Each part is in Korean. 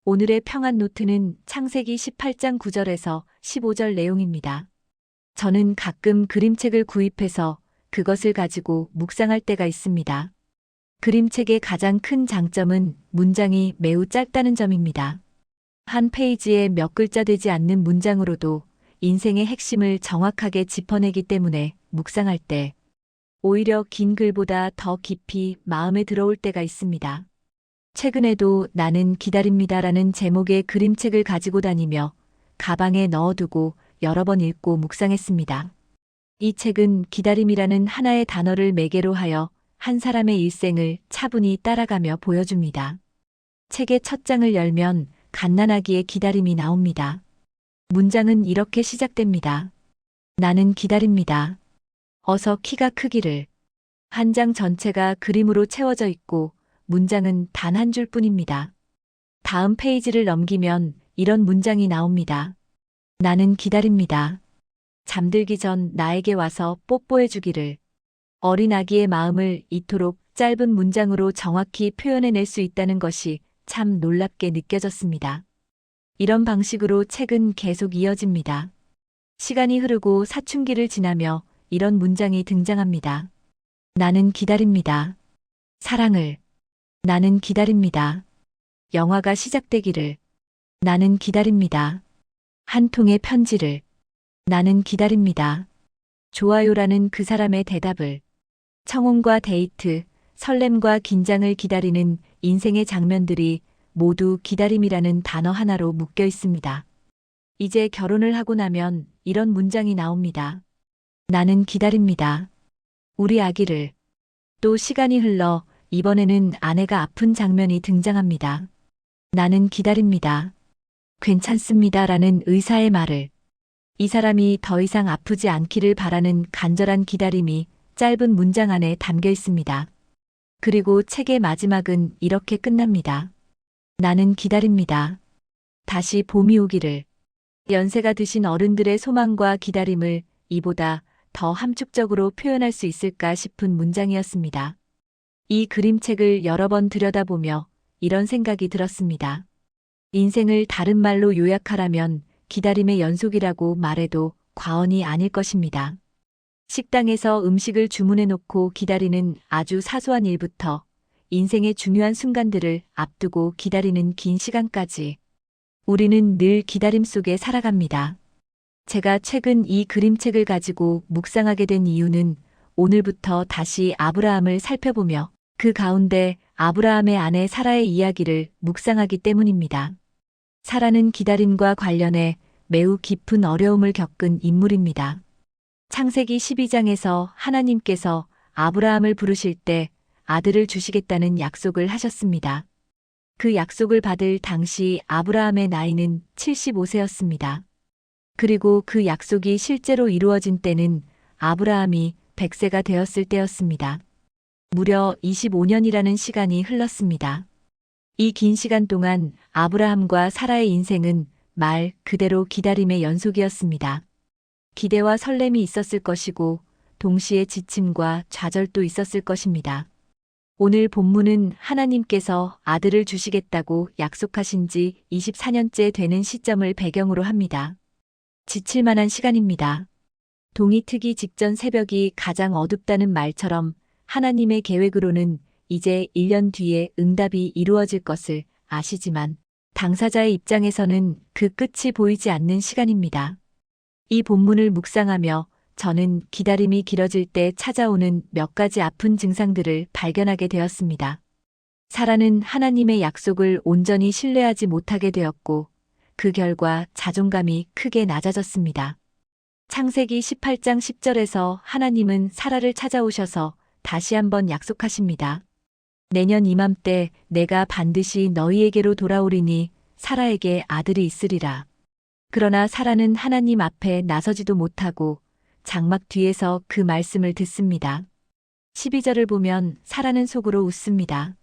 오늘의 평안 노트는 창세기 18장 9절에서 15절 내용입니다. 저는 가끔 그림책을 구입해서 그것을 가지고 묵상할 때가 있습니다. 그림책의 가장 큰 장점은 문장이 매우 짧다는 점입니다. 한 페이지에 몇 글자 되지 않는 문장으로도 인생의 핵심을 정확하게 짚어내기 때문에 묵상할 때 오히려 긴 글보다 더 깊이 마음에 들어올 때가 있습니다. 최근에도 나는 기다립니다라는 제목의 그림책을 가지고 다니며 가방에 넣어두고 여러 번 읽고 묵상했습니다. 이 책은 기다림이라는 하나의 단어를 매개로 하여 한 사람의 일생을 차분히 따라가며 보여줍니다. 책의 첫 장을 열면 갓난아기의 기다림이 나옵니다. 문장은 이렇게 시작됩니다. 나는 기다립니다. 어서 키가 크기를. 한 장 전체가 그림으로 채워져 있고 문장은 단 한 줄뿐입니다. 다음 페이지를 넘기면 이런 문장이 나옵니다. 나는 기다립니다. 잠들기 전 나에게 와서 뽀뽀해 주기를. 어린 아기의 마음을 이토록 짧은 문장으로 정확히 표현해낼 수 있다는 것이 참 놀랍게 느껴졌습니다. 이런 방식으로 책은 계속 이어집니다. 시간이 흐르고 사춘기를 지나며 이런 문장이 등장합니다. 나는 기다립니다. 사랑을. 나는 기다립니다. 영화가 시작되기를. 나는 기다립니다. 한 통의 편지를. 나는 기다립니다. 좋아요라는 그 사람의 대답을. 청혼과 데이트, 설렘과 긴장을 기다리는 인생의 장면들이 모두 기다림이라는 단어 하나로 묶여 있습니다. 이제 결혼을 하고 나면 이런 문장이 나옵니다. 나는 기다립니다. 우리 아기를. 또 시간이 흘러 이번에는 아내가 아픈 장면이 등장합니다. 나는 기다립니다. 괜찮습니다라는 의사의 말을. 이 사람이 더 이상 아프지 않기를 바라는 간절한 기다림이 짧은 문장 안에 담겨 있습니다. 그리고 책의 마지막은 이렇게 끝납니다. 나는 기다립니다. 다시 봄이 오기를. 연세가 드신 어른들의 소망과 기다림을 이보다 더 함축적으로 표현할 수 있을까 싶은 문장이었습니다. 이 그림책을 여러 번 들여다보며 이런 생각이 들었습니다. 인생을 다른 말로 요약하라면 기다림의 연속이라고 말해도 과언이 아닐 것입니다. 식당에서 음식을 주문해 놓고 기다리는 아주 사소한 일부터 인생의 중요한 순간들을 앞두고 기다리는 긴 시간까지 우리는 늘 기다림 속에 살아갑니다. 제가 최근 이 그림책을 가지고 묵상하게 된 이유는 오늘부터 다시 아브라함을 살펴보며 그 가운데 아브라함의 아내 사라의 이야기를 묵상하기 때문입니다. 사라는 기다림과 관련해 매우 깊은 어려움을 겪은 인물입니다. 창세기 12장에서 하나님께서 아브라함을 부르실 때 아들을 주시겠다는 약속을 하셨습니다. 그 약속을 받을 당시 아브라함의 나이는 75세였습니다. 그리고 그 약속이 실제로 이루어진 때는 아브라함이 100세가 되었을 때였습니다. 무려 25년이라는 시간이 흘렀습니다. 이 긴 시간 동안 아브라함과 사라의 인생은 말 그대로 기다림의 연속이었습니다. 기대와 설렘이 있었을 것이고 동시에 지침과 좌절도 있었을 것입니다. 오늘 본문은 하나님께서 아들을 주시겠다고 약속하신 지 24년째 되는 시점을 배경으로 합니다. 지칠 만한 시간입니다. 동이 트기 직전 새벽이 가장 어둡다는 말처럼 하나님의 계획으로는 이제 1년 뒤에 응답이 이루어질 것을 아시지만 당사자의 입장에서는 그 끝이 보이지 않는 시간입니다. 이 본문을 묵상하며 저는 기다림이 길어질 때 찾아오는 몇 가지 아픈 증상들을 발견하게 되었습니다. 사라는 하나님의 약속을 온전히 신뢰하지 못하게 되었고 그 결과 자존감이 크게 낮아졌습니다. 창세기 18장 10절에서 하나님은 사라를 찾아오셔서 다시 한번 약속하십니다. 내년 이맘때 내가 반드시 너희에게로 돌아오리니 사라에게 아들이 있으리라. 그러나 사라는 하나님 앞에 나서지도 못하고 장막 뒤에서 그 말씀을 듣습니다. 12절을 보면 사라는 속으로 웃습니다.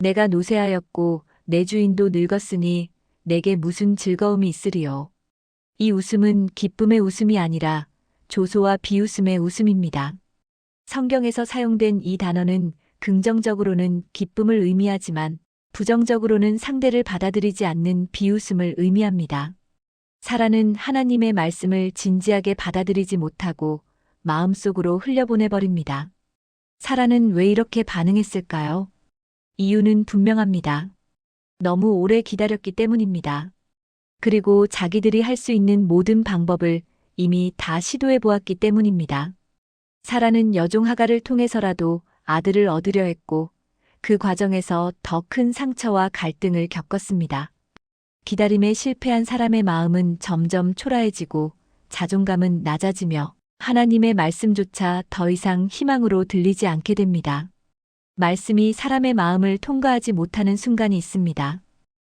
내가 노쇠하였고 내 주인도 늙었으니 내게 무슨 즐거움이 있으리요. 이 웃음은 기쁨의 웃음이 아니라 조소와 비웃음의 웃음입니다. 성경에서 사용된 이 단어는 긍정적으로는 기쁨을 의미하지만 부정적으로는 상대를 받아들이지 않는 비웃음을 의미합니다. 사라는 하나님의 말씀을 진지하게 받아들이지 못하고 마음속으로 흘려보내버립니다. 사라는 왜 이렇게 반응했을까요? 이유는 분명합니다. 너무 오래 기다렸기 때문입니다. 그리고 자기들이 할 수 있는 모든 방법을 이미 다 시도해 보았기 때문입니다. 사라는 여종 하갈을 통해서라도 아들을 얻으려 했고 그 과정에서 더 큰 상처와 갈등을 겪었습니다. 기다림에 실패한 사람의 마음은 점점 초라해지고 자존감은 낮아지며 하나님의 말씀조차 더 이상 희망으로 들리지 않게 됩니다. 말씀이 사람의 마음을 통과하지 못하는 순간이 있습니다.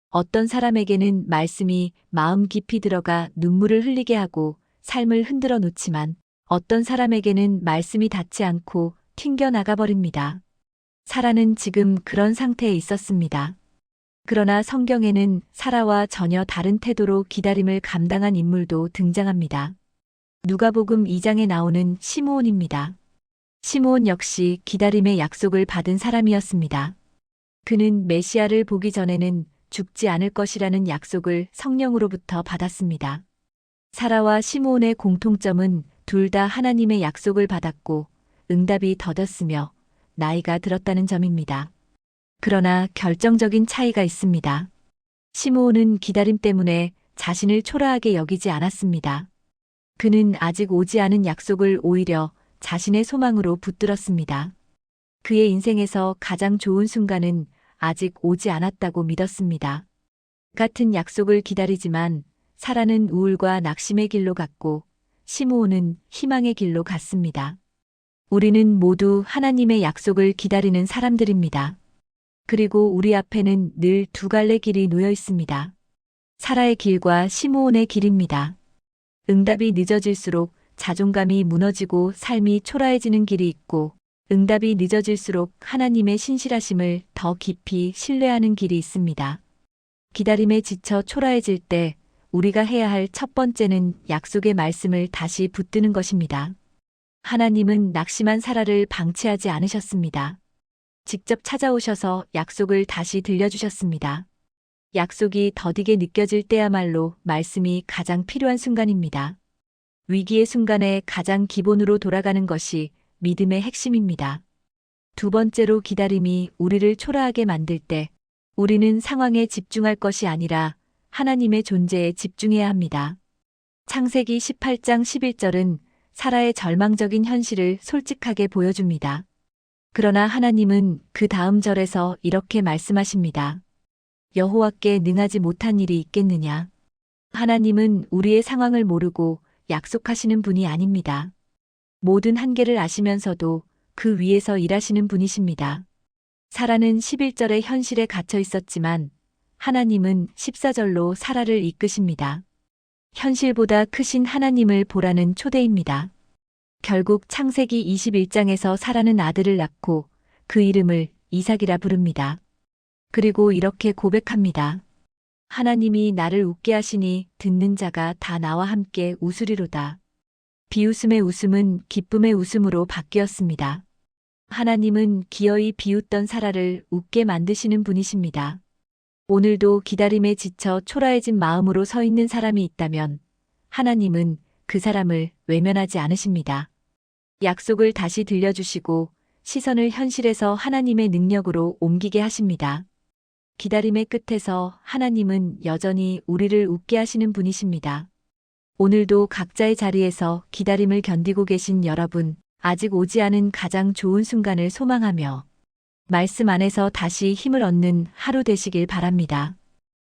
어떤 사람에게는 말씀이 마음 깊이 들어가 눈물을 흘리게 하고 삶을 흔들어 놓지만 어떤 사람에게는 말씀이 닿지 않고 튕겨나가 버립니다. 사라는 지금 그런 상태에 있었습니다. 그러나 성경에는 사라와 전혀 다른 태도로 기다림을 감당한 인물도 등장합니다. 누가복음 2장에 나오는 시므온입니다. 시므온 역시 기다림의 약속을 받은 사람이었습니다. 그는 메시아를 보기 전에는 죽지 않을 것이라는 약속을 성령으로부터 받았습니다. 사라와 시므온의 공통점은 둘 다 하나님의 약속을 받았고 응답이 더뎠으며 나이가 들었다는 점입니다. 그러나 결정적인 차이가 있습니다. 시므온은 기다림 때문에 자신을 초라하게 여기지 않았습니다. 그는 아직 오지 않은 약속을 오히려 자신의 소망으로 붙들었습니다. 그의 인생에서 가장 좋은 순간은 아직 오지 않았다고 믿었습니다. 같은 약속을 기다리지만 사라는 우울과 낙심의 길로 갔고 시므온은 희망의 길로 갔습니다. 우리는 모두 하나님의 약속을 기다리는 사람들입니다. 그리고 우리 앞에는 늘 두 갈래 길이 놓여 있습니다. 사라의 길과 시므온의 길입니다. 응답이 늦어질수록 자존감이 무너지고 삶이 초라해지는 길이 있고 응답이 늦어질수록 하나님의 신실하심을 더 깊이 신뢰하는 길이 있습니다. 기다림에 지쳐 초라해질 때 우리가 해야 할 첫 번째는 약속의 말씀을 다시 붙드는 것입니다. 하나님은 낙심한 사라를 방치하지 않으셨습니다. 직접 찾아오셔서 약속을 다시 들려주셨습니다. 약속이 더디게 느껴질 때야말로 말씀이 가장 필요한 순간입니다. 위기의 순간에 가장 기본으로 돌아가는 것이 믿음의 핵심입니다. 두 번째로 기다림이 우리를 초라하게 만들 때 우리는 상황에 집중할 것이 아니라 하나님의 존재에 집중해야 합니다. 창세기 18장 11절은 사라의 절망적인 현실을 솔직하게 보여줍니다. 그러나 하나님은 그 다음 절에서 이렇게 말씀하십니다. 여호와께 능하지 못한 일이 있겠느냐? 하나님은 우리의 상황을 모르고 약속하시는 분이 아닙니다. 모든 한계를 아시면서도 그 위에서 일하시는 분이십니다. 사라는 11절의 현실에 갇혀 있었지만 하나님은 14절로 사라를 이끄십니다. 현실보다 크신 하나님을 보라는 초대입니다. 결국 창세기 21장에서 사라는 아들을 낳고 그 이름을 이삭이라 부릅니다. 그리고 이렇게 고백합니다. 하나님이 나를 웃게 하시니 듣는 자가 다 나와 함께 웃으리로다. 비웃음의 웃음은 기쁨의 웃음으로 바뀌었습니다. 하나님은 기어이 비웃던 사라를 웃게 만드시는 분이십니다. 오늘도 기다림에 지쳐 초라해진 마음으로 서 있는 사람이 있다면 하나님은 그 사람을 외면하지 않으십니다. 약속을 다시 들려주시고 시선을 현실에서 하나님의 능력으로 옮기게 하십니다. 기다림의 끝에서 하나님은 여전히 우리를 웃게 하시는 분이십니다. 오늘도 각자의 자리에서 기다림을 견디고 계신 여러분, 아직 오지 않은 가장 좋은 순간을 소망하며 말씀 안에서 다시 힘을 얻는 하루 되시길 바랍니다.